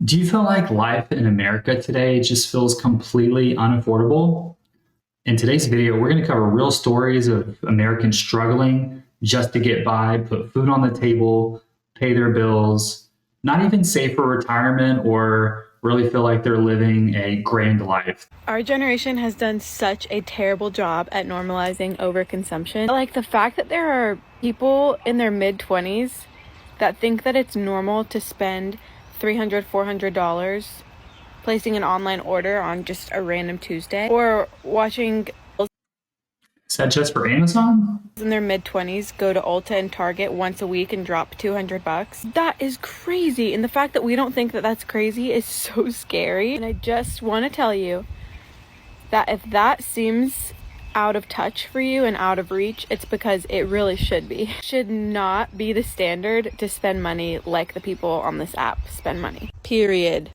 Do you feel like life in America today just feels completely unaffordable? In today's video, we're going to cover real stories of Americans struggling just to get by, put food on the table, pay their bills, not even save for retirement or really feel like they're living a grand life. Our generation has done such a terrible job at normalizing overconsumption. Like the fact that there are people in their mid-20s that think that it's normal to spend $300, $400 placing an online order on just a random Tuesday, or watching Is that just for Amazon? in their mid-20s go to Ulta and Target once a week and drop $200. That is crazy, and the fact that we don't think that that's crazy is so scary. And I just want to tell you that if that seems out of touch for you and out of reach, it's because it really should be. It should not be the standard to spend money like the people on this app spend money, period.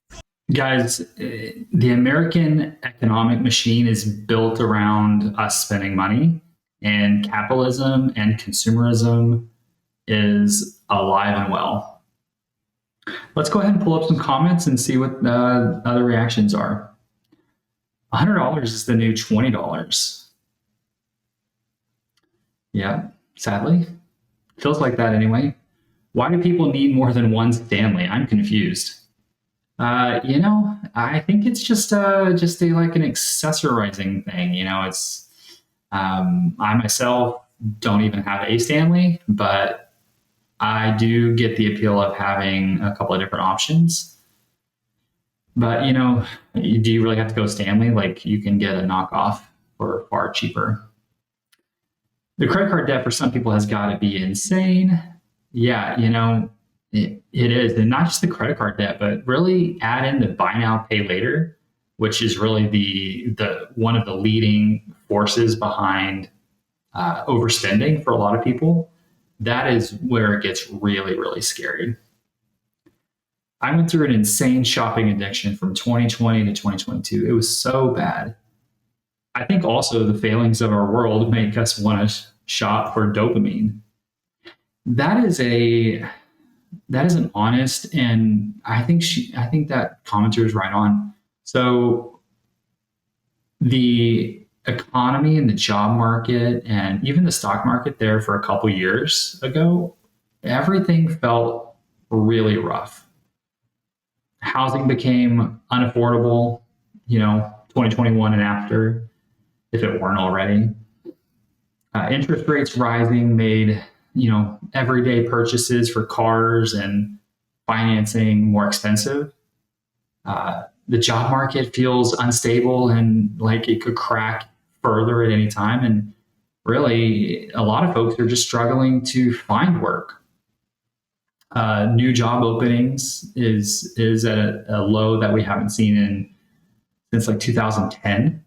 Guys, the American economic machine is built around us spending money, and capitalism and consumerism is alive and well. Let's go ahead and pull up some comments and see what the other reactions are. $100 is the new $20. Yeah, sadly. Feels like that anyway. Why do people need more than one Stanley? I'm confused. I think it's just a like an accessorizing thing. It's I myself don't even have a Stanley, but I do get the appeal of having a couple of different options. But do you really have to go Stanley? Like you can get a knockoff for far cheaper. The credit card debt for some people has got to be insane. Yeah, it is, and not just the credit card debt, but really add in the buy now, pay later, which is really the one of the leading forces behind overspending for a lot of people. That is where it gets really, really scary. I went through an insane shopping addiction from 2020 to 2022. It was so bad. I think also the failings of our world make us want to shop for dopamine. That is an honest, and I think that commenter is right on. So the economy and the job market and even the stock market there for a couple years ago, everything felt really rough. Housing became unaffordable, 2021 and after, if it weren't already. Interest rates rising made everyday purchases for cars and financing more expensive. The job market feels unstable and like it could crack further at any time. And really, a lot of folks are just struggling to find work. New job openings is at a low that we haven't seen since like 2010.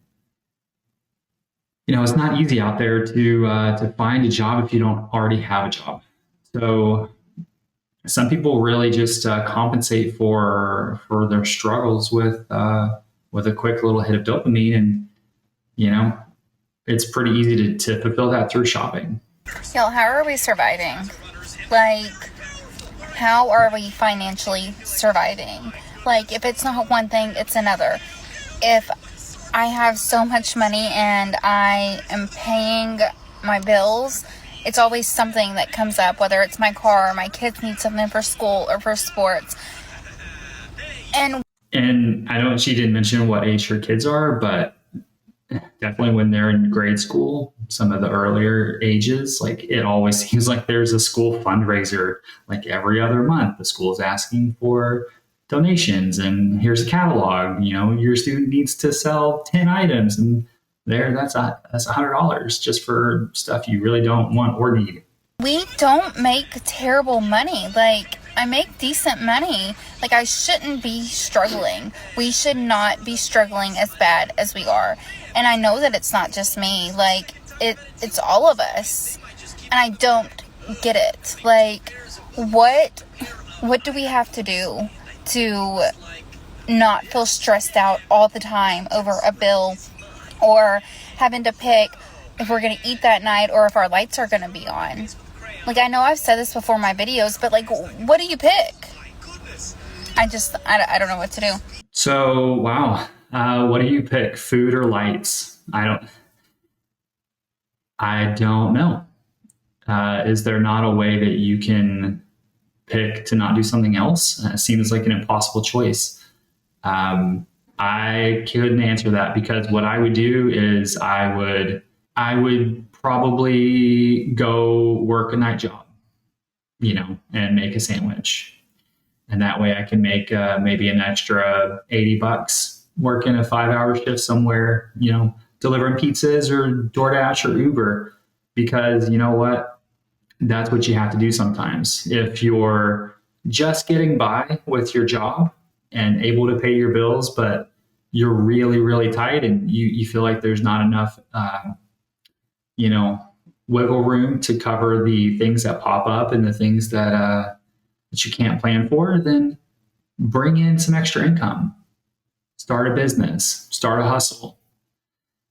It's not easy out there to find a job if you don't already have a job. So some people really just compensate for their struggles with a quick little hit of dopamine, and it's pretty easy to fulfill that through shopping. How are we surviving? How are we financially surviving? If it's not one thing, it's another. If I have so much money and I am paying my bills, it's always something that comes up, whether it's my car or my kids need something for school or for sports. And I know she didn't mention what age her kids are, but definitely when they're in grade school, some of the earlier ages, like it always seems like there's a school fundraiser like every other month. The school is asking for donations, and here's a catalog. Your student needs to sell 10 items, and that's $100 just for stuff you really don't want or need. We don't make terrible money. I make decent money. I shouldn't be struggling. We should not be struggling as bad as we are. And I know that it's not just me. It's all of us. And I don't get it. What do we have to do to not feel stressed out all the time over a bill, or having to pick if we're going to eat that night or if our lights are going to be on? I know I've said this before in my videos, but what do you pick? I don't know what to do. So, wow. What do you pick, food or lights? I don't know. Is there not a way that you can pick to not do something else? It seems like an impossible choice. I couldn't answer that because what I would do is I would probably go work a night job, and make a sandwich. And that way I can make maybe an extra $80 working a 5-hour shift somewhere, delivering pizzas or DoorDash or Uber, because you know what? That's what you have to do sometimes. If you're just getting by with your job and able to pay your bills, but you're really, really tight and you feel like there's not enough, you know, wiggle room to cover the things that pop up and the things that you can't plan for, then bring in some extra income. Start a business, start a hustle.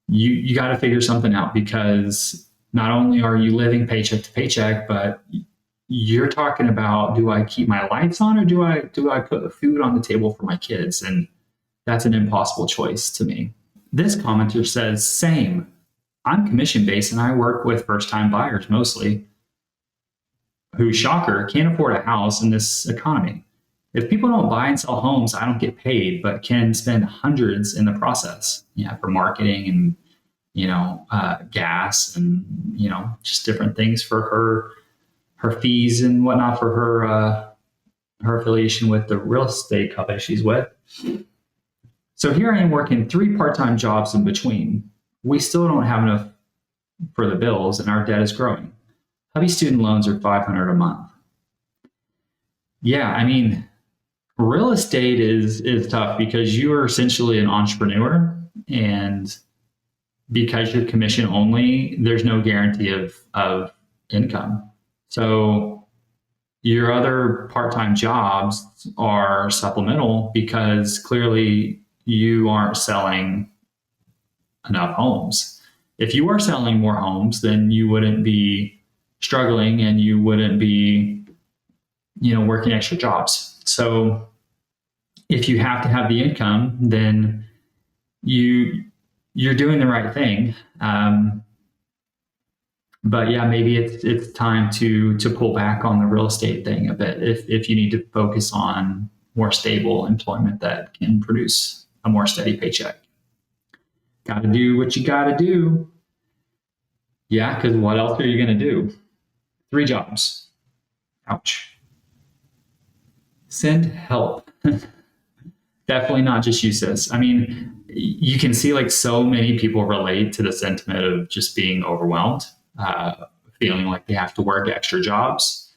You got to figure something out, because not only are you living paycheck to paycheck, but you're talking about, do I keep my lights on, or do I put food on the table for my kids? And that's an impossible choice to me. This commenter says, same. I'm commission based and I work with first time buyers mostly, who, shocker, can't afford a house in this economy. If people don't buy and sell homes, I don't get paid, but can spend hundreds in the process, for marketing and, gas and, just different things for her fees and whatnot for her affiliation with the real estate company she's with. So here I am working 3 part-time jobs in between. We still don't have enough for the bills and our debt is growing. Hubby student loans are $500 a month. Yeah, I mean, real estate is tough because you are essentially an entrepreneur, and because you're commission only, there's no guarantee of income. So your other part-time jobs are supplemental because clearly you aren't selling enough homes. If you are selling more homes, then you wouldn't be struggling and you wouldn't be, working extra jobs. So if you have to have the income, then you're doing the right thing. But yeah, maybe it's time to pull back on the real estate thing a bit if you need to focus on more stable employment that can produce a more steady paycheck. Got to do what you got to do. Yeah, because what else are you going to do? 3 jobs. Ouch. Send help. Definitely not just you, sis. I mean, you can see like so many people relate to the sentiment of just being overwhelmed, feeling like they have to work extra jobs.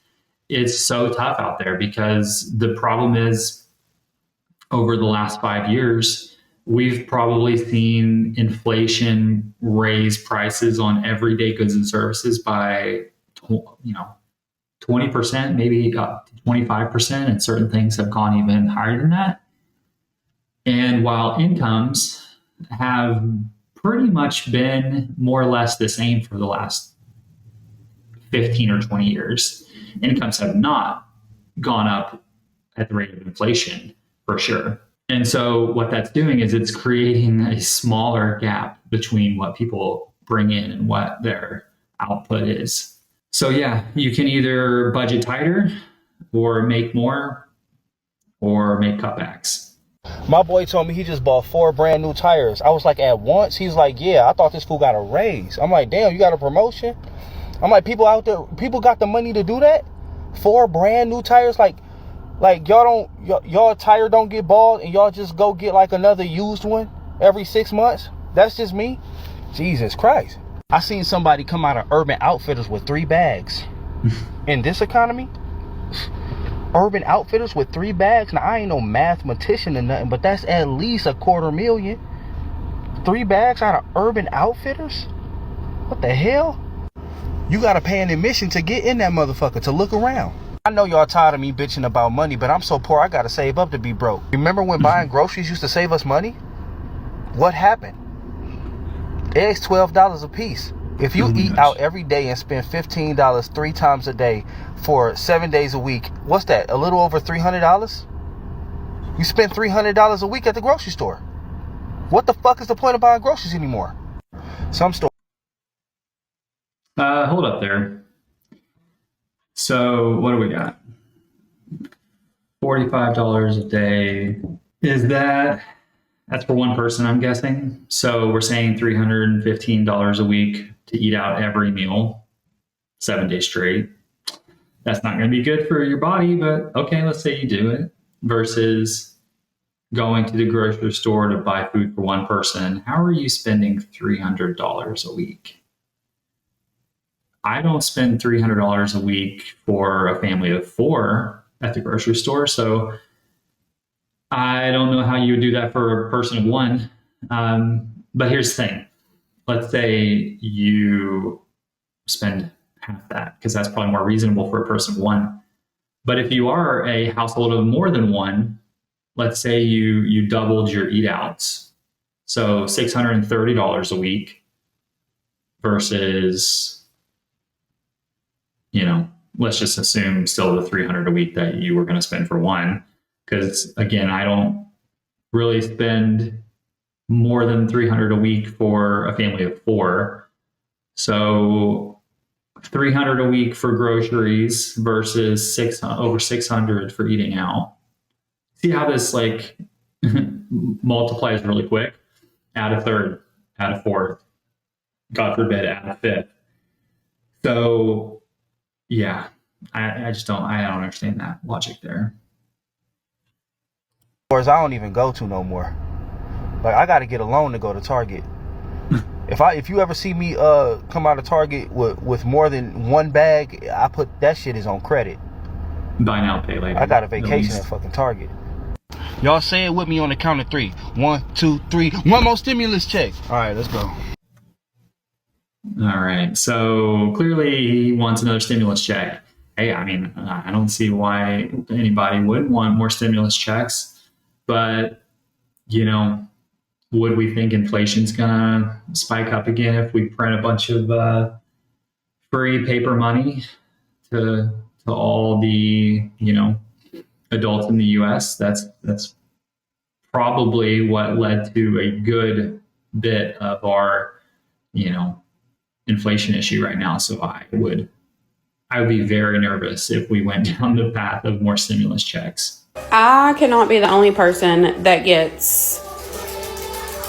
It's so tough out there because the problem is, over the last 5 years, we've probably seen inflation raise prices on everyday goods and services by 20%, maybe up to 25%, and certain things have gone even higher than that. And while incomes have pretty much been more or less the same for the last 15 or 20 years, incomes have not gone up at the rate of inflation, for sure. And so what that's doing is it's creating a smaller gap between what people bring in and what their output is. So yeah, you can either budget tighter or make more or make cutbacks. My boy told me he just bought 4 brand new tires. I was like, at once? He's like, yeah, I thought this fool got a raise. I'm like, damn, you got a promotion? I'm like, people out there, people got the money to do that? 4 brand new tires? Like y'all tire don't get bald and y'all just go get like another used one every 6 months? That's just me? Jesus Christ. I seen somebody come out of Urban Outfitters with 3 bags. In this economy? Urban Outfitters with 3 bags? Now, I ain't no mathematician or nothing, but that's at least $250,000. 3 bags out of Urban Outfitters? What the hell? You gotta pay an admission to get in that motherfucker, to look around. I know y'all tired of me bitching about money, but I'm so poor I gotta save up to be broke. Remember when buying groceries used to save us money? What happened? Eggs $12 a piece. If you eat out every day and spend $15 3 times a day for 7 days a week, what's that? A little over $300? You spend $300 a week at the grocery store. What the fuck is the point of buying groceries anymore? Some stores. Hold up there. So what do we got? $45 a day. That's for one person, I'm guessing. So we're saying $315 a week to eat out every meal, 7 days straight. That's not going to be good for your body, but okay, let's say you do it. Versus going to the grocery store to buy food for one person. How are you spending $300 a week? I don't spend $300 a week for a family of 4 at the grocery store. So I don't know how you would do that for a person of 1. But here's the thing. Let's say you spend half that, because that's probably more reasonable for a person of 1. But if you are a household of more than 1, let's say you doubled your eat outs. So $630 a week versus, let's just assume still the $300 a week that you were going to spend for 1. Because again, I don't really spend more than $300 a week for a family of 4. So $300 a week for groceries versus over $600 for eating out. See how this multiplies really quick? Add a third, add a fourth, God forbid, add a fifth. So yeah, I don't understand that logic there. Stores I don't even go to no more. Like, I got to get a loan to go to Target. If you ever see me come out of Target with more than 1 bag, I put that shit is on credit. Buy now, pay later. I got a vacation at fucking Target. Y'all say it with me on the count of 3. 1, 2, 3. One more stimulus check. All right, let's go. All right. So clearly he wants another stimulus check. Hey, I mean, I don't see why anybody would want more stimulus checks. But, would we think inflation's going to spike up again if we print a bunch of free paper money to all the, adults in the U.S.? That's probably what led to a good bit of our, inflation issue right now. So I would be very nervous if we went down the path of more stimulus checks. I cannot be the only person that gets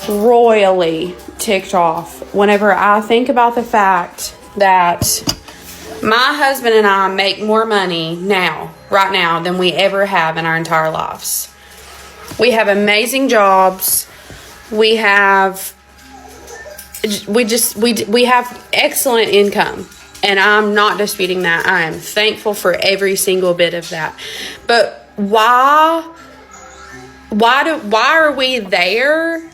royally ticked off whenever I think about the fact that my husband and I make more money right now, than we ever have in our entire lives. We have amazing jobs. We have excellent income. And I'm not disputing that. I am thankful for every single bit of that. But why are we there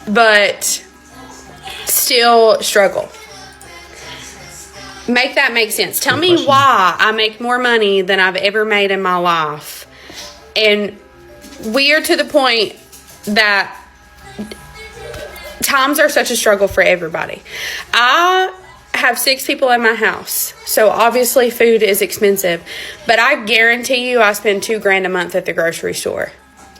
but still struggle? Make that make sense. Tell me why I make more money than I've ever made in my life. And we are to the point that times are such a struggle for everybody. I have 6 people in my house, so obviously food is expensive, but I guarantee you I spend $2,000 a month at the grocery store.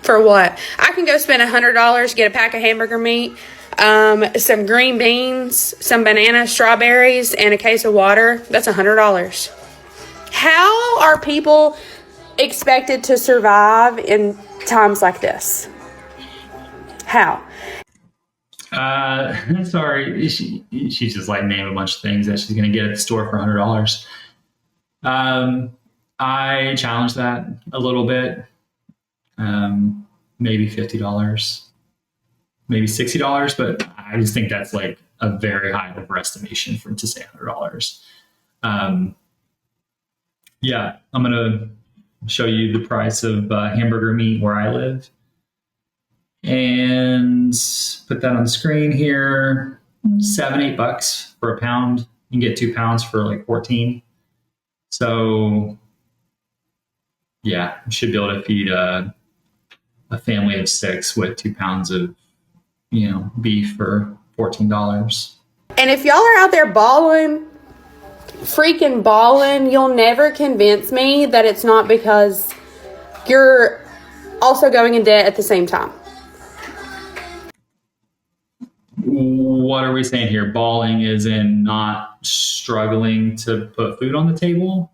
For what? I can go spend $100, get a pack of hamburger meat, some green beans, some bananas, strawberries, and a case of water. That's $100. How are people expected to survive in times like this? How? Sorry, she's just named a bunch of things that she's going to get at the store for $100. I challenge that a little bit. Maybe $50, maybe $60, but I just think that's a very high overestimation to say $100. Yeah, I'm going to show you the price of hamburger meat where I live. And put that on the screen here. $7-8 for a pound. You can get 2 pounds for 14. So yeah, you should be able to feed a family of 6 with 2 pounds of beef for $14. And if y'all are out there freaking balling, you'll never convince me that it's not because you're also going in debt at the same time. What are we saying here? Balling is in not struggling to put food on the table,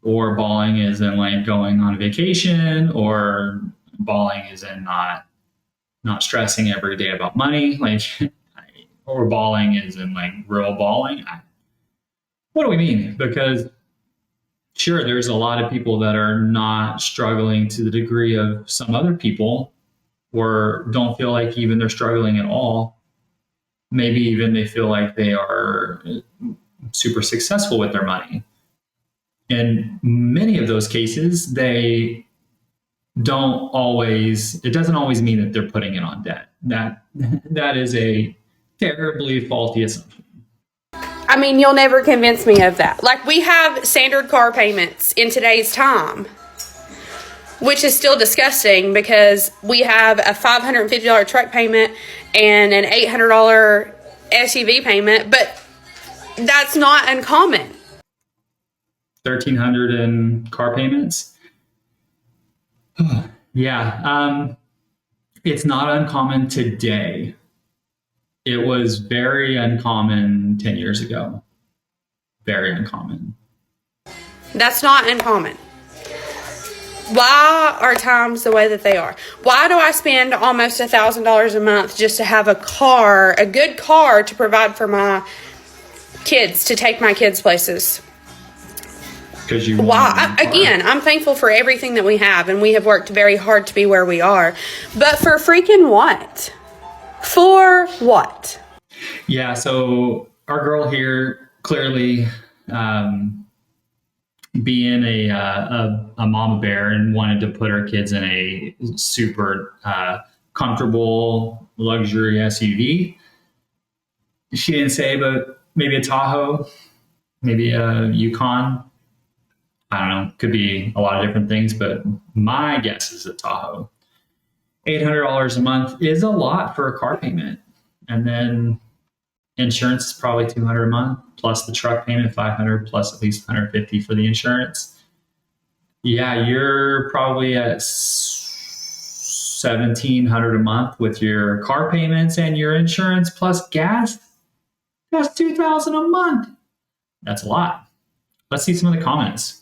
or balling is in like going on vacation, or balling is in not stressing every day about money, like, or balling is in like real balling. What do we mean? Because sure, there's a lot of people that are not struggling to the degree of some other people, or don't feel like even they're struggling at all. Maybe even they feel like they are super successful with their money. In many of those cases, it doesn't always mean that they're putting it on debt. That is a terribly faulty assumption. I mean, you'll never convince me of that. Like, we have standard car payments in today's time, which is still disgusting because we have a $550 truck payment and an $800 SUV payment, but that's not uncommon. $1,300 in car payments. Yeah, it's not uncommon today. It was very uncommon 10 years ago. Very uncommon. That's not uncommon. Why are times the way that they are? Why do I spend almost $1,000 a month just to have a good car to provide for my kids, to take my kids places? Because you Again, I'm thankful for everything that we have, and we have worked very hard to be where we are. But for freaking what? For what? Yeah, so our girl here clearly being a mama bear and wanted to put her kids in a super comfortable luxury SUV. She didn't say, but maybe a Tahoe, maybe a Yukon. I don't know. Could be a lot of different things, but my guess is a Tahoe. $800 a month is a lot for a car payment. And then insurance is probably $200 a month, plus the truck payment, $500, plus at least $150 for the insurance. Yeah, you're probably at $1,700 a month with your car payments and your insurance plus gas. That's $2,000 a month. That's a lot. Let's see some of the comments.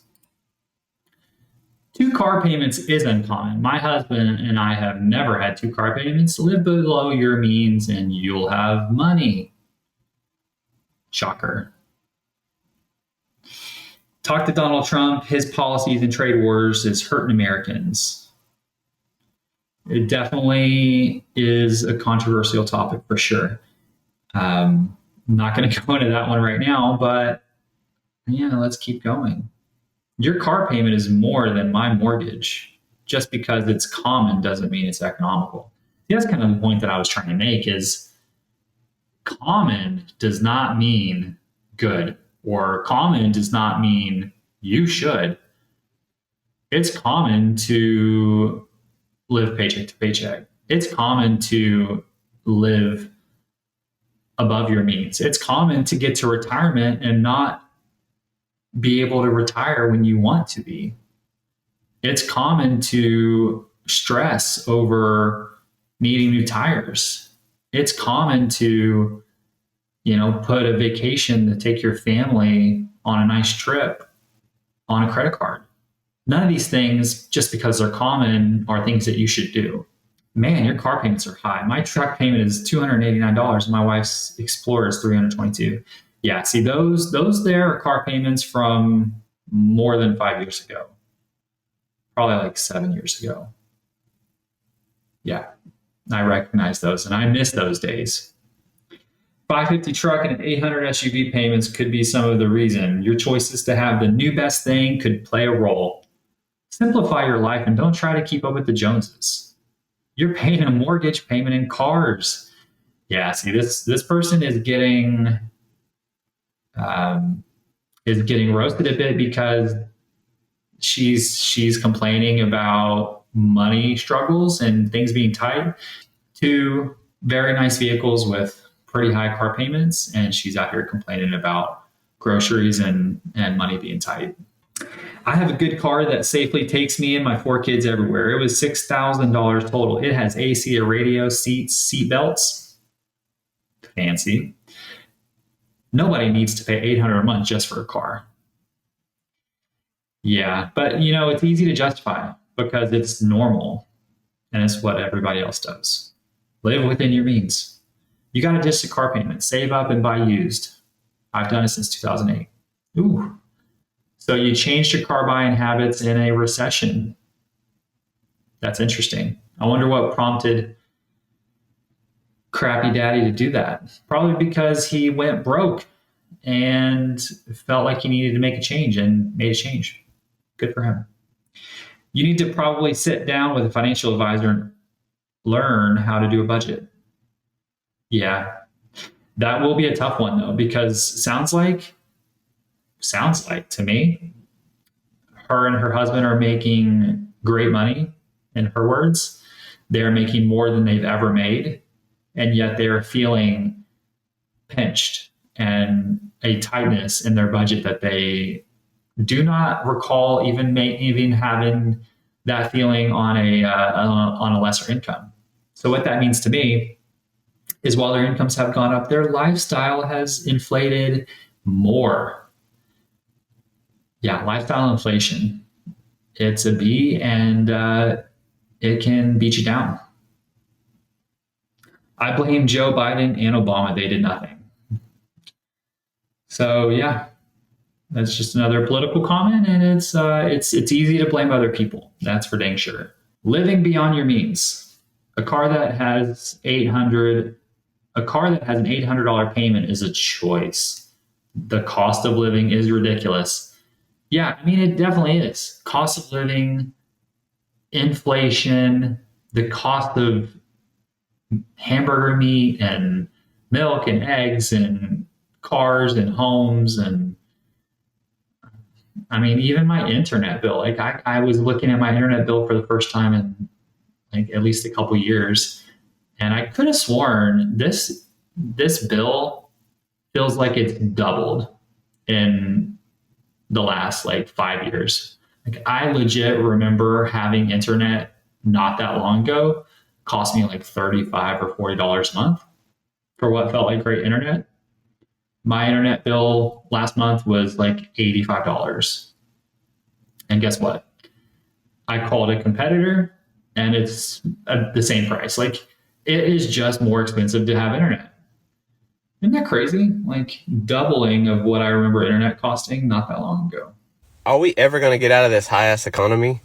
2 car payments is uncommon. My husband and I have never had 2 car payments. Live below your means and you'll have money. Shocker. Talk to Donald Trump. His policies and trade wars is hurting Americans. It definitely is a controversial topic for sure. I'm not going to go into that one right now, but yeah, let's keep going. Your car payment is more than my mortgage. Just because it's common doesn't mean it's economical. That's kind of the point that I was trying to make is common does not mean good, or common does not mean you should. It's common to live paycheck to paycheck. It's common to live above your means. It's common to get to retirement and not be able to retire when you want to be. It's common to stress over needing new tires. It's common to, put a vacation to take your family on a nice trip on a credit card. None of these things, just because they're common, are things that you should do. Man, your car payments are high. My truck payment is $289. My wife's Explorer is $322. Yeah, see, those there are car payments from more than 5 years ago. Probably like 7 years ago. Yeah, I recognize those and I miss those days. $550 truck and an $800 SUV payments could be some of the reason. Your choices to have the new best thing could play a role. Simplify your life and don't try to keep up with the Joneses. You're paying a mortgage payment in cars. Yeah, see, this person is getting roasted a bit because she's complaining about money struggles and things being tight to very nice vehicles with pretty high car payments, and she's out here complaining about groceries and money being tight. I have a good car that safely takes me and my 4 kids everywhere. It was $6,000 total. It has AC, a radio, seats, seat belts. Fancy. Nobody needs to pay $800 a month just for a car. Yeah, but it's easy to justify because it's normal and it's what everybody else does. Live within your means. You got to ditch the car payment, save up and buy used. I've done it since 2008. Ooh. So you changed your car buying habits in a recession. That's interesting. I wonder what prompted Crappy Daddy to do that. Probably because he went broke and felt like he needed to make a change and made a change. Good for him. You need to probably sit down with a financial advisor and learn how to do a budget. Yeah, that will be a tough one though, because sounds like to me, her and her husband are making great money, in her words. They're making more than they've ever made, and yet they're feeling pinched and a tightness in their budget that they do not recall even having that feeling on a lesser income. So what that means to me is while their incomes have gone up, their lifestyle has inflated more. Yeah, lifestyle inflation. It's a B, and it can beat you down. I blame Joe Biden and Obama. They did nothing. So yeah, that's just another political comment, and it's easy to blame other people. That's for dang sure. Living beyond your means. A car that has an $800 payment is a choice. The cost of living is ridiculous. Yeah, I mean, it definitely is. Cost of living, inflation, the cost of hamburger meat and milk and eggs and cars and homes. And I mean, even my internet bill, like I was looking at my internet bill for the first time in like at least a couple years, and I could have sworn this bill feels like it's doubled in the last like 5 years. Like I legit remember having internet not that long ago cost me like $35 or $40 a month for what felt like great internet. My internet bill last month was like $85. And guess what? I called a competitor and it's the same price. Like it is just more expensive to have internet. Isn't that crazy? Like doubling of what I remember internet costing not that long ago. Are we ever going to get out of this high-ass economy?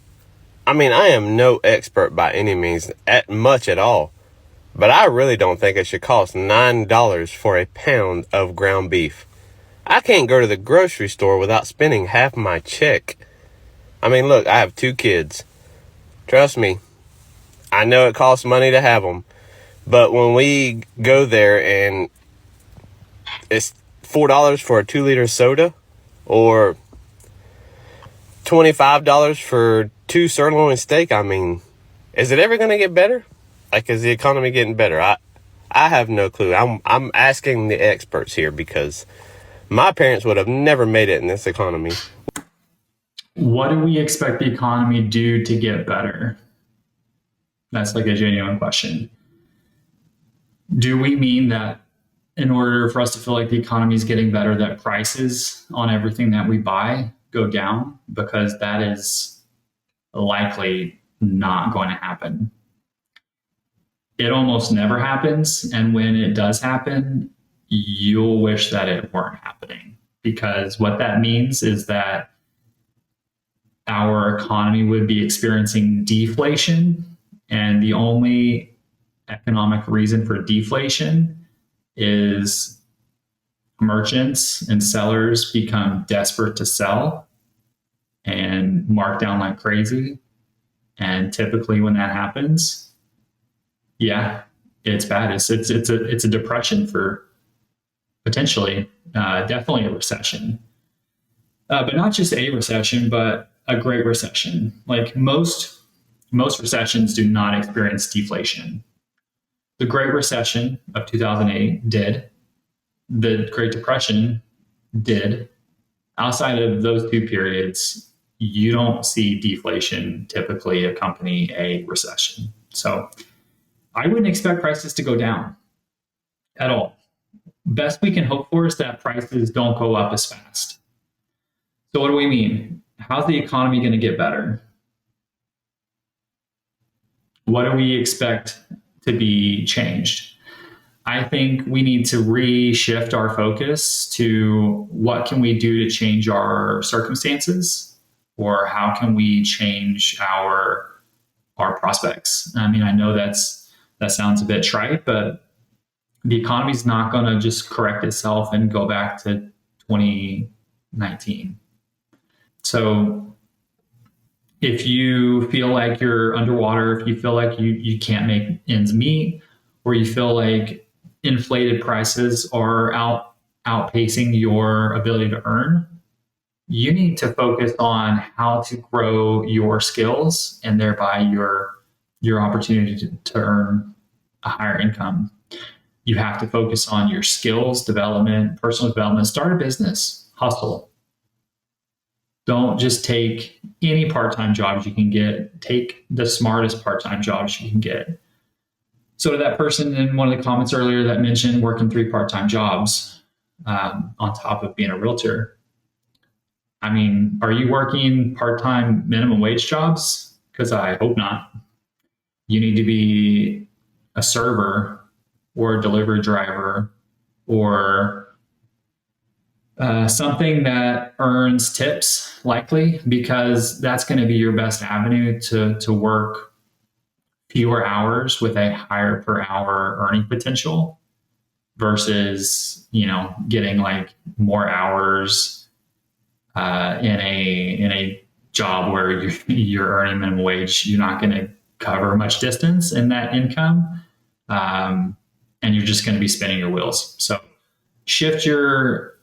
I mean, I am no expert by any means, much at all. But I really don't think it should cost $9 for a pound of ground beef. I can't go to the grocery store without spending half my check. I mean, look, I have 2 kids. Trust me, I know it costs money to have them. But when we go there and it's $4 for a 2-liter soda or $25 for 2 sirloin steak, I mean, is it ever going to get better? Like, is the economy getting better? I have no clue. I'm asking the experts here because my parents would have never made it in this economy. What do we expect the economy to do to get better? That's like a genuine question. Do we mean that in order for us to feel like the economy is getting better, that prices on everything that we buy go down? Because that is likely not going to happen. It almost never happens. And when it does happen, you'll wish that it weren't happening. Because what that means is that our economy would be experiencing deflation. And the only economic reason for deflation is merchants and sellers become desperate to sell and mark down like crazy. And typically when that happens, yeah, it's bad. It's a depression for potentially, definitely a recession. But not just a recession, but a great recession. Like most recessions do not experience deflation. The Great Recession of 2008 did. The Great Depression did. Outside of those 2 periods, you don't see deflation typically accompany a recession. So I wouldn't expect prices to go down at all. Best we can hope for is that prices don't go up as fast. So what do we mean? How's the economy going to get better? What do we expect to be changed? I think we need to reshift our focus to what can we do to change our circumstances, or how can we change our prospects. I mean, I know that sounds a bit trite, but the economy's not going to just correct itself and go back to 2019. So if you feel like you're underwater, if you feel like you can't make ends meet, or you feel like inflated prices are outpacing your ability to earn, you need to focus on how to grow your skills and thereby your opportunity to earn a higher income. You have to focus on your skills development, personal development, start a business, hustle. Don't just take any part-time jobs you can get. Take the smartest part-time jobs you can get. So to that person in one of the comments earlier that mentioned working 3 part-time jobs on top of being a realtor, I mean, are you working part-time minimum wage jobs? Because I hope not. You need to be a server or a delivery driver or something that earns tips, likely, because that's going to be your best avenue to work fewer hours with a higher per hour earning potential versus, getting like more hours in a job where you're earning minimum wage. You're not going to cover much distance in that income, and you're just going to be spinning your wheels. So shift your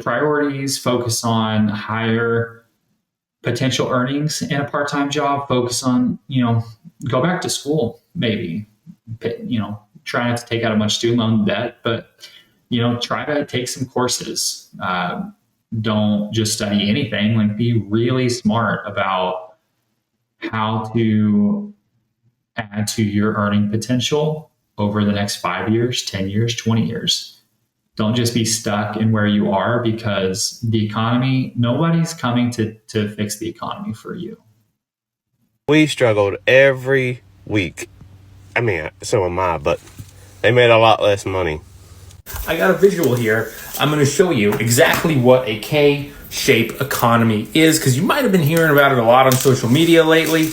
priorities, focus on higher potential earnings in a part-time job, focus on, go back to school, maybe, try not to take out a much student loan debt, but, try to take some courses. Don't just study anything, like be really smart about how to add to your earning potential over the next 5 years, 10 years, 20 years. Don't just be stuck in where you are, because the economy, nobody's coming to fix the economy for you. We struggled every week. I mean, so am I, but they made a lot less money. I got a visual here. I'm going to show you exactly what a K-shape economy is, because you might have been hearing about it a lot on social media lately.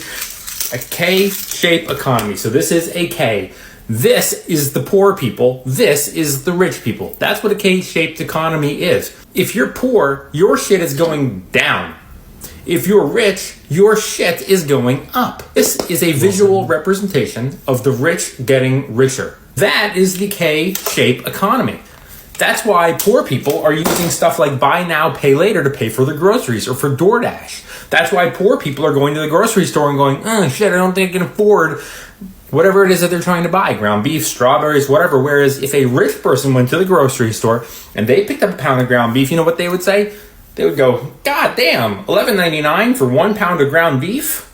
A K-shape economy. So this is a K. This is the poor people. This is the rich people. That's what a K-shaped economy is. If you're poor, your shit is going down. If you're rich, your shit is going up. This is a visual representation of the rich getting richer. That is the K-shape economy. That's why poor people are using stuff like buy now, pay later to pay for their groceries or for DoorDash. That's why poor people are going to the grocery store and going, oh shit, I don't think I can afford whatever it is that they're trying to buy, ground beef, strawberries, whatever. Whereas if a rich person went to the grocery store and they picked up a pound of ground beef, you know what they would say? They would go, God damn, $11.99 for 1 pound of ground beef?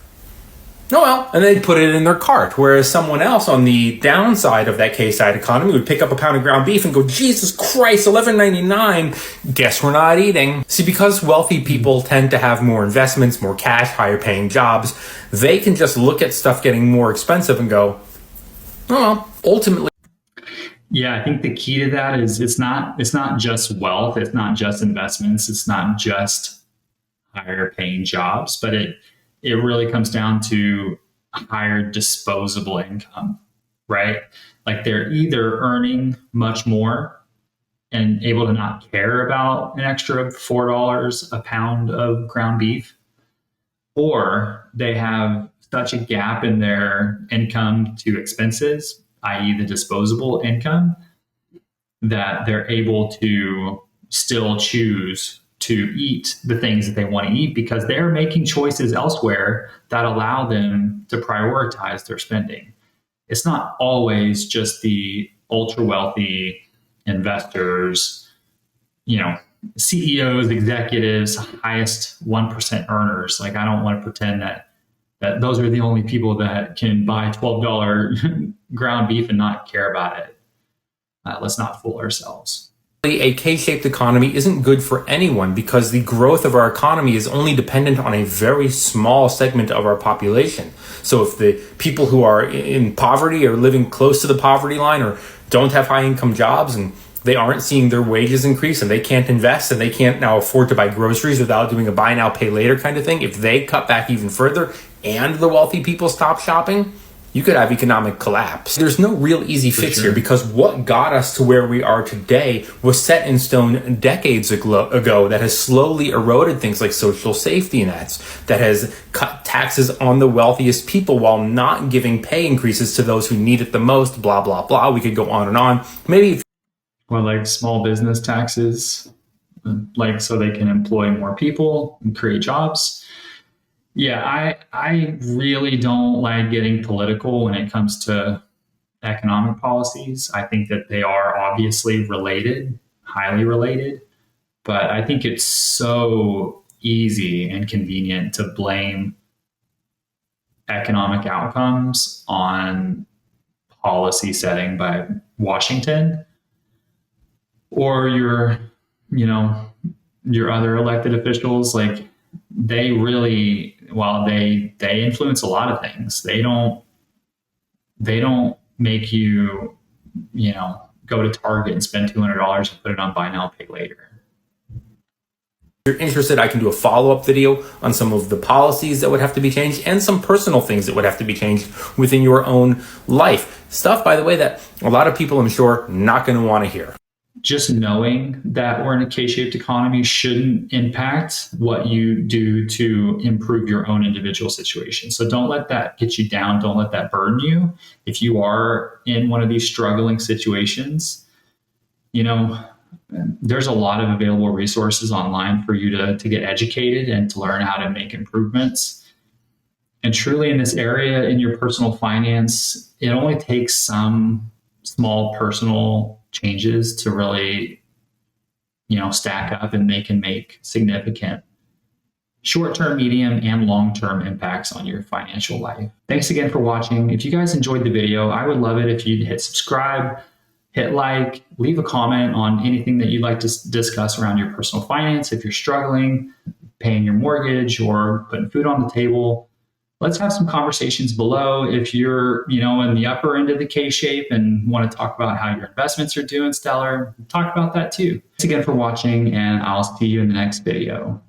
Oh well, and they'd put it in their cart. Whereas someone else on the downside of that K-side economy would pick up a pound of ground beef and go, Jesus Christ, $11.99. Guess we're not eating. See, because wealthy people tend to have more investments, more cash, higher paying jobs, they can just look at stuff getting more expensive and go, oh well, ultimately. Yeah, I think the key to that is it's not just wealth, it's not just investments, it's not just higher paying jobs, but it really comes down to higher disposable income, right? Like they're either earning much more and able to not care about an extra $4 a pound of ground beef, or they have such a gap in their income to expenses, i.e. the disposable income, that they're able to still choose to eat the things that they want to eat because they're making choices elsewhere that allow them to prioritize their spending. It's not always just the ultra wealthy investors, CEOs, executives, highest 1% earners. Like, I don't want to pretend that those are the only people that can buy $12 ground beef and not care about it. Let's not fool ourselves. A K-shaped economy isn't good for anyone because the growth of our economy is only dependent on a very small segment of our population. So if the people who are in poverty are living close to the poverty line or don't have high income jobs and they aren't seeing their wages increase and they can't invest and they can't now afford to buy groceries without doing a buy now, pay later kind of thing, if they cut back even further and the wealthy people stop shopping, you could have economic collapse. There's no real easy fix here because what got us to where we are today was set in stone decades ago that has slowly eroded things like social safety nets, that has cut taxes on the wealthiest people while not giving pay increases to those who need it the most, blah, blah, blah. We could go on and on. Maybe. Or like small business taxes, like so they can employ more people and create jobs. Yeah, I really don't like getting political when it comes to economic policies. I think that they are obviously related, highly related, but I think it's so easy and convenient to blame economic outcomes on policy setting by Washington or your other elected officials. Like, they really, while they influence a lot of things, they don't make you go to Target and spend $200 and put it on buy now, pay later. If you're interested, I can do a follow-up video on some of the policies that would have to be changed and some personal things that would have to be changed within your own life. Stuff, by the way, that a lot of people, I'm sure, not going to want to hear. Just knowing that we're in a K-shaped economy shouldn't impact what you do to improve your own individual situation. So don't let that get you down. Don't let that burden you. If you are in one of these struggling situations, there's a lot of available resources online for you to get educated and to learn how to make improvements. And truly, in this area, in your personal finance, it only takes some small personal changes to really, stack up, and they can make significant short-term, medium, and long-term impacts on your financial life. Thanks again for watching. If you guys enjoyed the video, I would love it if you'd hit subscribe, hit like, leave a comment on anything that you'd like to discuss around your personal finance. If you're struggling, paying your mortgage or putting food on the table, let's have some conversations below. If you're, in the upper end of the K-shape and want to talk about how your investments are doing stellar, talk about that too. Thanks again for watching, and I'll see you in the next video.